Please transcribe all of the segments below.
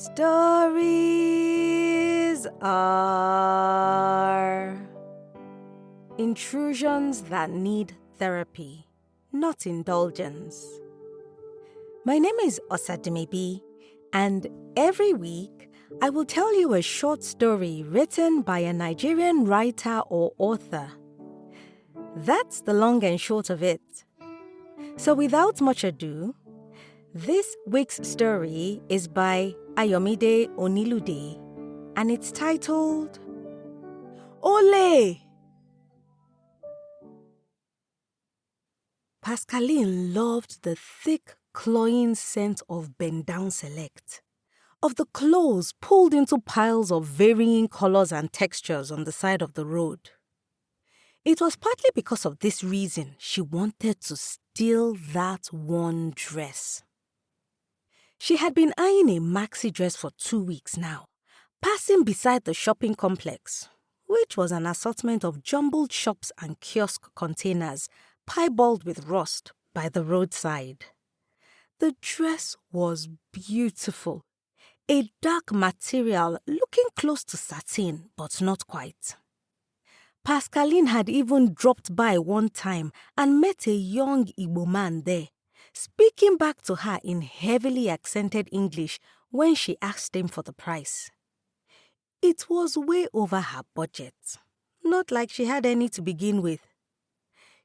Stories are intrusions that need therapy, not indulgence. My name is Osadimebi, and every week I will tell you a short story written by a Nigerian writer or author. That's the long and short of it. So without much ado, this week's story is by Ayomide Onilude, and it's titled Ole! Pascaline loved the thick, cloying scent of Bend Down Select, of the clothes pulled into piles of varying colors and textures on the side of the road. It was partly because of this reason she wanted to steal that one dress. She had been eyeing a maxi dress for 2 weeks now, passing beside the shopping complex, which was an assortment of jumbled shops and kiosk containers piebald with rust by the roadside. The dress was beautiful, a dark material looking close to satin, but not quite. Pascaline had even dropped by one time and met a young Igbo man there, speaking back to her in heavily accented English when she asked him for the price. It was way over her budget, not like she had any to begin with.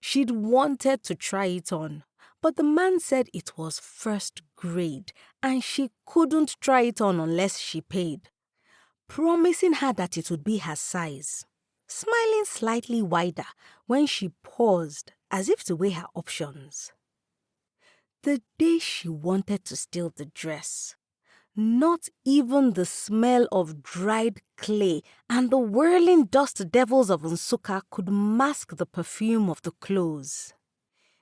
She'd wanted to try it on, but the man said it was first grade and she couldn't try it on unless she paid, promising her that it would be her size, smiling slightly wider when she paused as if to weigh her options. The day she wanted to steal the dress, not even the smell of dried clay and the whirling dust devils of Nsukka could mask the perfume of the clothes.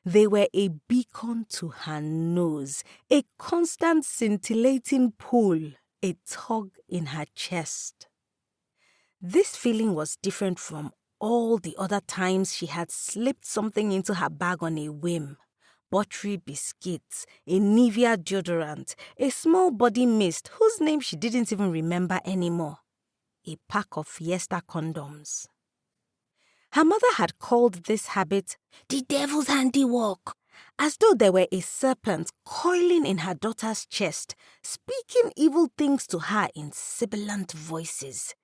They were a beacon to her nose, a constant scintillating pull, a tug in her chest. This feeling was different from all the other times she had slipped something into her bag on a whim. Buttery biscuits, a Nivea deodorant, a small body mist whose name she didn't even remember anymore, a pack of Fiesta condoms. Her mother had called this habit the devil's handiwork, as though there were a serpent coiling in her daughter's chest, speaking evil things to her in sibilant voices,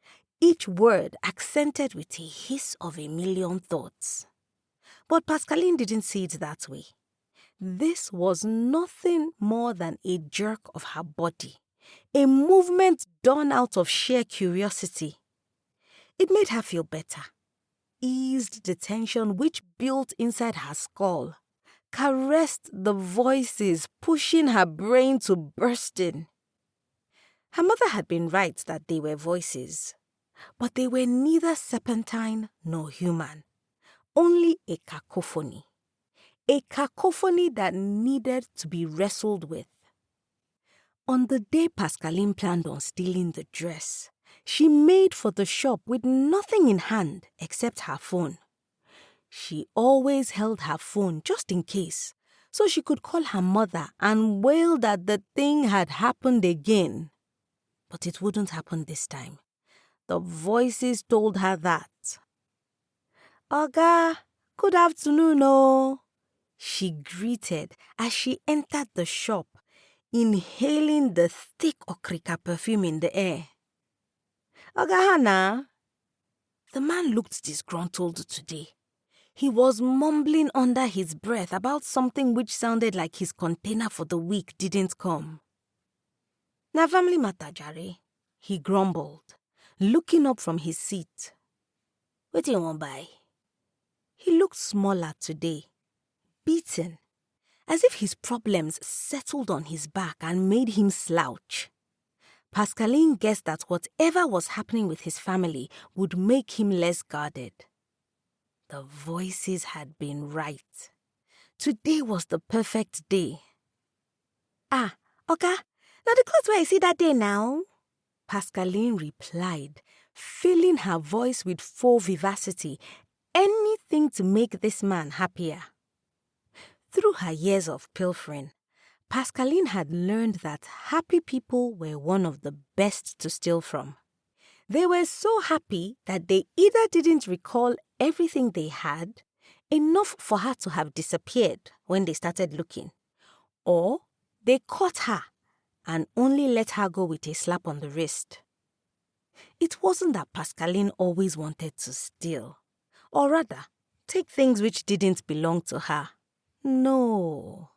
each word accented with a hiss of a million thoughts. But Pascaline didn't see it that way. This was nothing more than a jerk of her body, a movement done out of sheer curiosity. It made her feel better, eased the tension which built inside her skull, caressed the voices pushing her brain to bursting. Her mother had been right that they were voices, but they were neither serpentine nor human, only a cacophony. A cacophony that needed to be wrestled with. On the day Pascaline planned on stealing the dress, she made for the shop with nothing in hand except her phone. She always held her phone just in case, so she could call her mother and wail that the thing had happened again. But it wouldn't happen this time. The voices told her that. "Oga, good afternoon, oh," she greeted as she entered the shop, inhaling the thick okrika perfume in the air. "Oga Hannah?" The man looked disgruntled today. He was mumbling under his breath about something which sounded like his container for the week didn't come. "Na family matter, jare," he grumbled, looking up from his seat. "Wetin you wan buy?" He looked smaller today, beaten, as if his problems settled on his back and made him slouch. Pascaline guessed that whatever was happening with his family would make him less guarded. The voices had been right. Today was the perfect day. "Ah, Oga, now the clothes where I see that day now," Pascaline replied, filling her voice with faux vivacity, anything to make this man happier. Through her years of pilfering, Pascaline had learned that happy people were one of the best to steal from. They were so happy that they either didn't recall everything they had, enough for her to have disappeared when they started looking, or they caught her and only let her go with a slap on the wrist. It wasn't that Pascaline always wanted to steal, or rather, take things which didn't belong to her. No.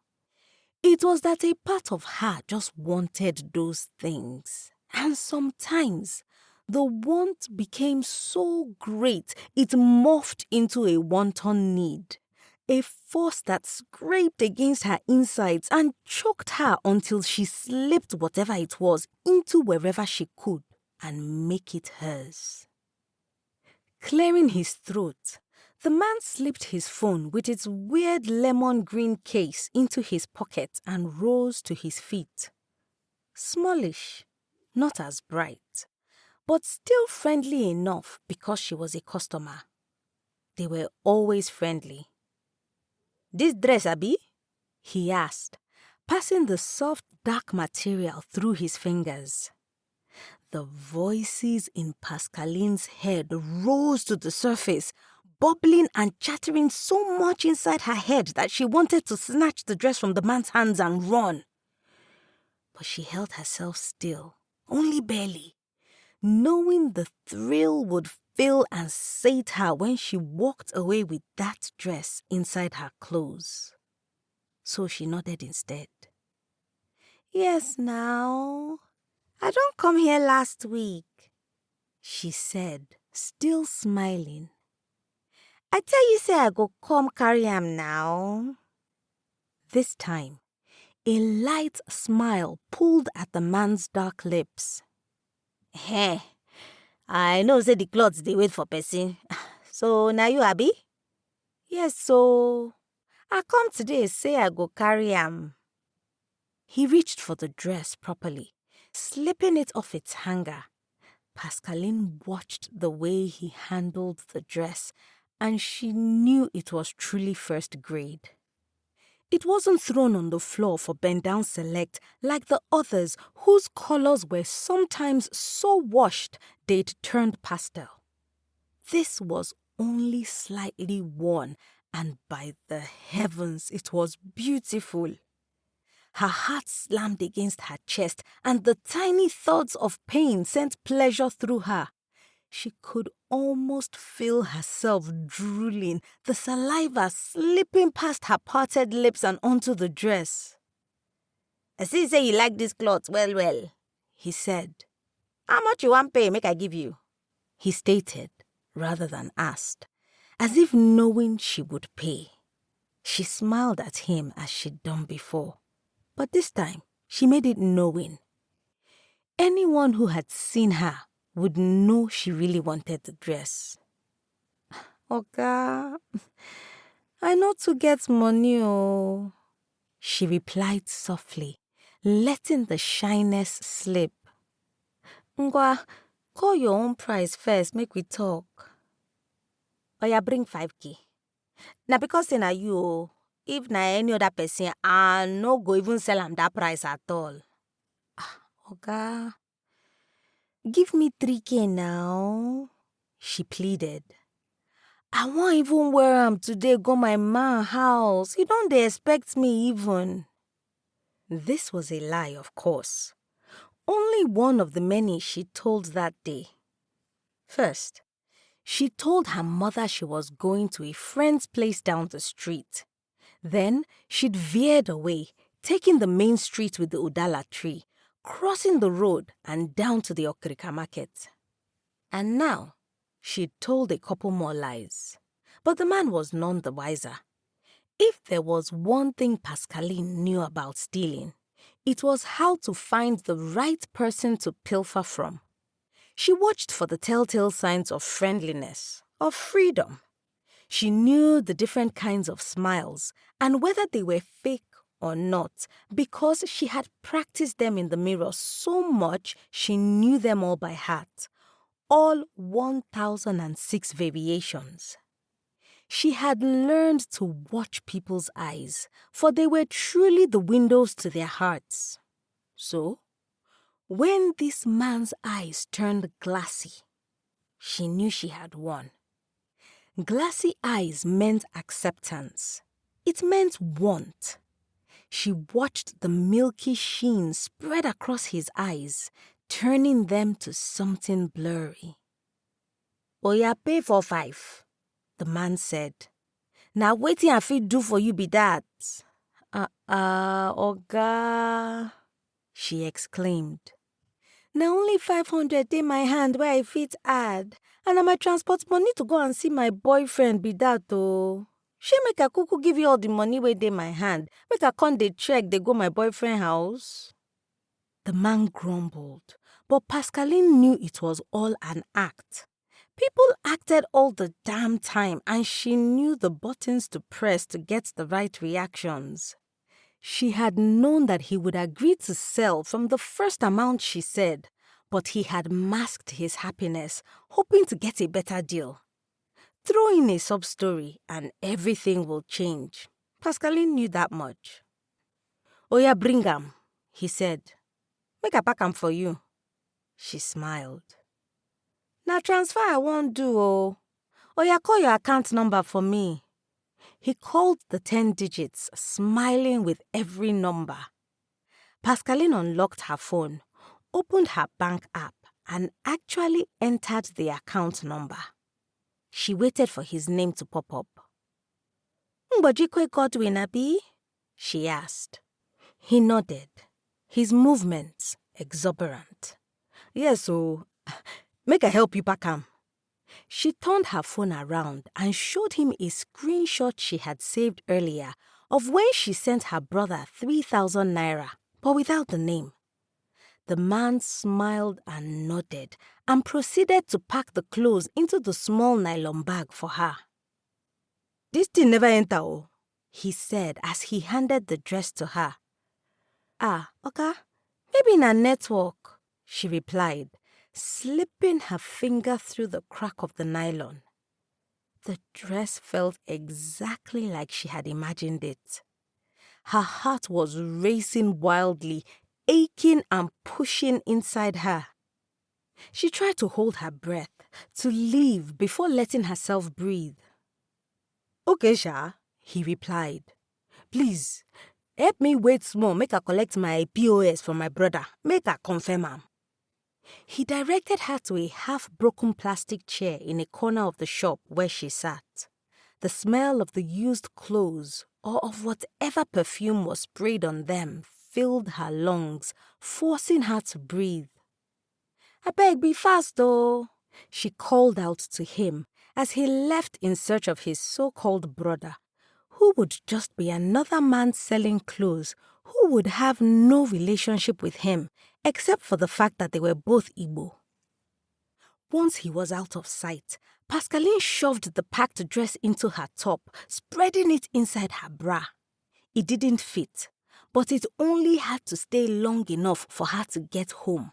It was that a part of her just wanted those things. And sometimes, the want became so great, it morphed into a wanton need. A force that scraped against her insides and choked her until she slipped whatever it was into wherever she could and make it hers. Clearing his throat, the man slipped his phone with its weird lemon green case into his pocket and rose to his feet. Smallish, not as bright, but still friendly enough because she was a customer. They were always friendly. "This dress, Abi?" he asked, passing the soft, dark material through his fingers. The voices in Pascaline's head rose to the surface, bubbling and chattering so much inside her head that she wanted to snatch the dress from the man's hands and run. But she held herself still, only barely, knowing the thrill would fill and sate her when she walked away with that dress inside her clothes. So she nodded instead. "Yes, now. I don't come here last week," she said, still smiling. "I tell you say I go come carry am now." This time, a light smile pulled at the man's dark lips. "Heh, I know say the clothes they wait for person. So now you Abi?" "Yes, so I come today say I go carry am." He reached for the dress properly, slipping it off its hanger. Pascaline watched the way he handled the dress, and she knew it was truly first grade. It wasn't thrown on the floor for bend down select like the others whose colors were sometimes so washed they'd turned pastel. This was only slightly worn, and by the heavens, it was beautiful. Her heart slammed against her chest, and the tiny thoughts of pain sent pleasure through her. She could almost feel herself drooling, the saliva slipping past her parted lips and onto the dress. "I see say you like this cloth well," he said. "How much you want pay make I give you?" he stated, rather than asked, as if knowing she would pay. She smiled at him as she'd done before, but this time she made it knowing. Anyone who had seen her would know she really wanted the dress. "Oga, I know to get money, oh," she replied softly, letting the shyness slip. "Ngwa, call your own price first, make we talk." "Oya, bring 5K. Now because say na you, oh, if na any other person, I no go even sell am that price at all." "Oga, give me 3K now," she pleaded. "I won't even wear am today go my man house. He don't dey expect me even." This was a lie, of course. Only one of the many she told that day. First, she told her mother she was going to a friend's place down the street. Then she'd veered away, taking the main street with the Udala tree, crossing the road and down to the Okrika market. And now, she'd told a couple more lies. But the man was none the wiser. If there was one thing Pascaline knew about stealing, it was how to find the right person to pilfer from. She watched for the telltale signs of friendliness, of freedom. She knew the different kinds of smiles and whether they were fake or not because she had practiced them in the mirror so much she knew them all by heart, all 1006 variations. She had learned to watch people's eyes, for they were truly the windows to their hearts. So, when this man's eyes turned glassy, she knew she had won. Glassy eyes meant acceptance. It meant want. She watched the milky sheen spread across his eyes, turning them to something blurry. "Oya, pay for 5, the man said. "Now wetin I fit do for you be that?" Oga, she exclaimed. "Na only 500 dey my hand wey I fit add, and na my transport money to go and see my boyfriend be that o. Shey make I kuku give you all the money wey dey my hand, make I come dey trek dey go my boyfriend house?" The man grumbled, but Pascaline knew it was all an act. People acted all the damn time, and she knew the buttons to press to get the right reactions. She had known that he would agree to sell from the first amount she said, but he had masked his happiness, hoping to get a better deal. Throw in a sub-story and everything will change. Pascaline knew that much. "Oya, bring am," he said. "Make I pack am for you." She smiled. "Na transfer I wan do o. Oya, call your account number for me." He called the 10 digits, smiling with every number. Pascaline unlocked her phone, opened her bank app, and actually entered the account number. She waited for his name to pop up. "Ngbojikwe Godwin, abi?" she asked. He nodded, his movements exuberant. "Yes, o. Make I help you pack am." She turned her phone around and showed him a screenshot she had saved earlier of when she sent her brother 3,000 naira, but without the name. The man smiled and nodded and proceeded to pack the clothes into the small nylon bag for her. "This thing never enter o," he said as he handed the dress to her. Okay, maybe na network," she replied, slipping her finger through the crack of the nylon. The dress felt exactly like she had imagined it. Her heart was racing wildly, aching and pushing inside her. She tried to hold her breath, to leave before letting herself breathe. "Okay, Sha," he replied. "Please, help me wait small, make I collect my POS from my brother, make I confirm am." He directed her to a half-broken plastic chair in a corner of the shop where she sat. The smell of the used clothes or of whatever perfume was sprayed on them filled her lungs, forcing her to breathe. "Abeg, be fast though," she called out to him as he left in search of his so-called brother, who would just be another man selling clothes who would have no relationship with him except for the fact that they were both Igbo. Once he was out of sight, Pascaline shoved the packed dress into her top, spreading it inside her bra. It didn't fit, but it only had to stay long enough for her to get home.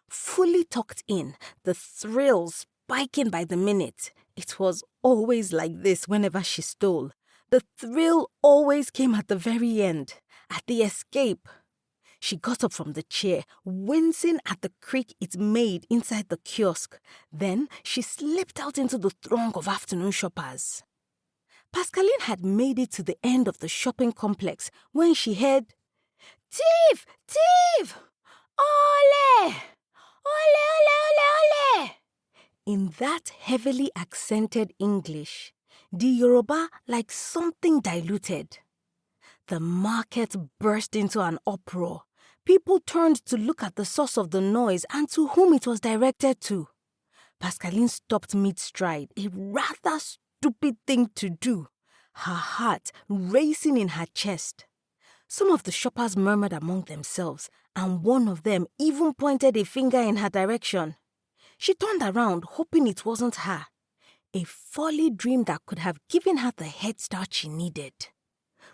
Fully tucked in, the thrill spiking by the minute. It was always like this whenever she stole. The thrill always came at the very end, at the escape. She got up from the chair, wincing at the creak it made inside the kiosk. Then she slipped out into the throng of afternoon shoppers. Pascaline had made it to the end of the shopping complex when she heard, "Thief! Thief! Ole! Ole, ole, ole, ole!" In that heavily accented English, the Yoruba like something diluted. The market burst into an uproar. People turned to look at the source of the noise and to whom it was directed to. Pascaline stopped mid-stride, a rather stupid thing to do, her heart racing in her chest. Some of the shoppers murmured among themselves, and one of them even pointed a finger in her direction. She turned around, hoping it wasn't her. A folly dream that could have given her the head start she needed.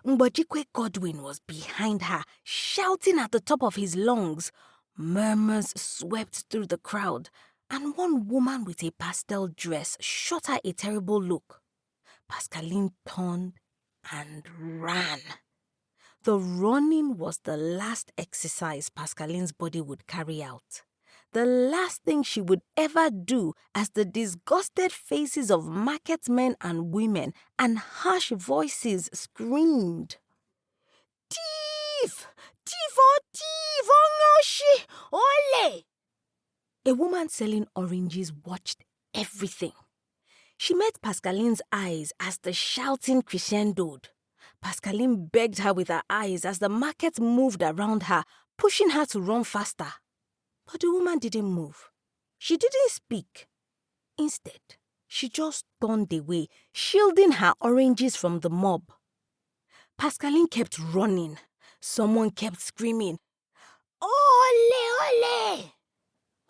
Ngbojikwe Godwin was behind her, shouting at the top of his lungs. Murmurs swept through the crowd, and one woman with a pastel dress shot her a terrible look. Pascaline turned and ran. The running was the last exercise Pascaline's body would carry out. The last thing she would ever do, as the disgusted faces of market men and women and harsh voices screamed, "Thief! Thief! Oh, thief! Oh, no, she! Ole!" A woman selling oranges watched everything. She met Pascaline's eyes as the shouting crescendoed. Pascaline begged her with her eyes as the market moved around her, pushing her to run faster. But the woman didn't move. She didn't speak. Instead, she just turned away, shielding her oranges from the mob. Pascaline kept running. Someone kept screaming, "Ole, ole!"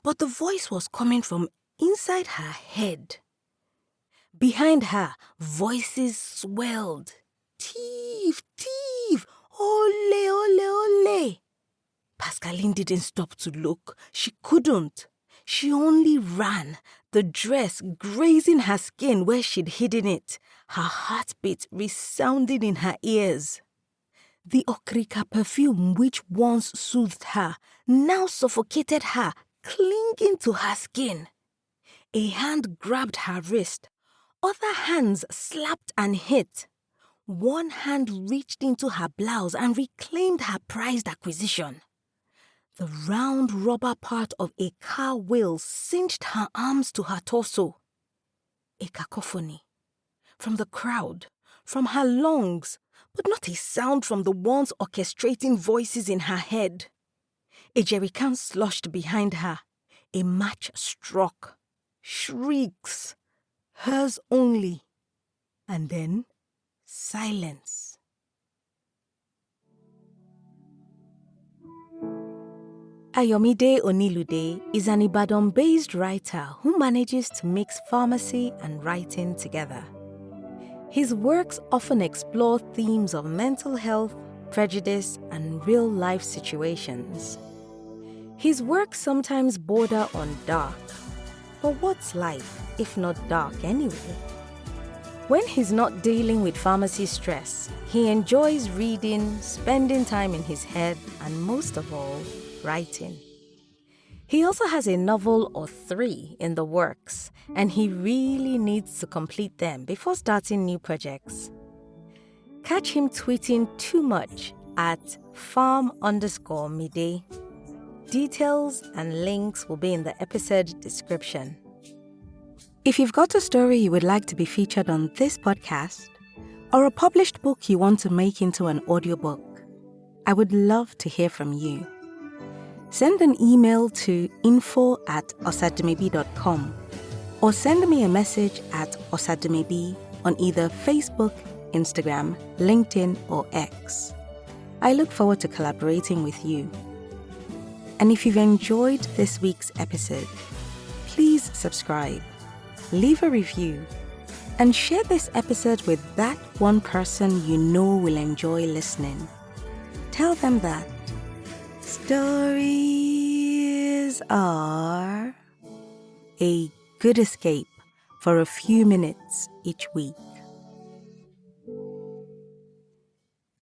But the voice was coming from inside her head. Behind her, voices swelled. "Thief! Thief! Ole, ole, ole!" Pascaline didn't stop to look. She couldn't. She only ran, the dress grazing her skin where she'd hidden it, her heartbeat resounding in her ears. The okrika perfume which once soothed her now suffocated her, clinging to her skin. A hand grabbed her wrist. Other hands slapped and hit. One hand reached into her blouse and reclaimed her prized acquisition. The round rubber part of a car wheel cinched her arms to her torso. A cacophony. From the crowd, from her lungs, but not a sound from the ones orchestrating voices in her head. A jerrycan sloshed behind her. A match struck. Shrieks. Hers only. And then silence. Ayomide Onilude is an Ibadan-based writer who manages to mix pharmacy and writing together. His works often explore themes of mental health, prejudice, and real-life situations. His works sometimes border on dark. But what's life if not dark anyway? When he's not dealing with pharmacy stress, he enjoys reading, spending time in his head, and most of all, writing. He also has a novel or 3 in the works, and he really needs to complete them before starting new projects. Catch him tweeting too much at farm_mide. Details and links will be in the episode description. If you've got a story you would like to be featured on this podcast, or a published book you want to make into an audiobook, I would love to hear from you. Send an email to info@osadumebi.com or send me a message at osadumebi on either Facebook, Instagram, LinkedIn, or X. I look forward to collaborating with you. And if you've enjoyed this week's episode, please subscribe, leave a review, and share this episode with that one person you know will enjoy listening. Tell them that stories are a good escape for a few minutes each week.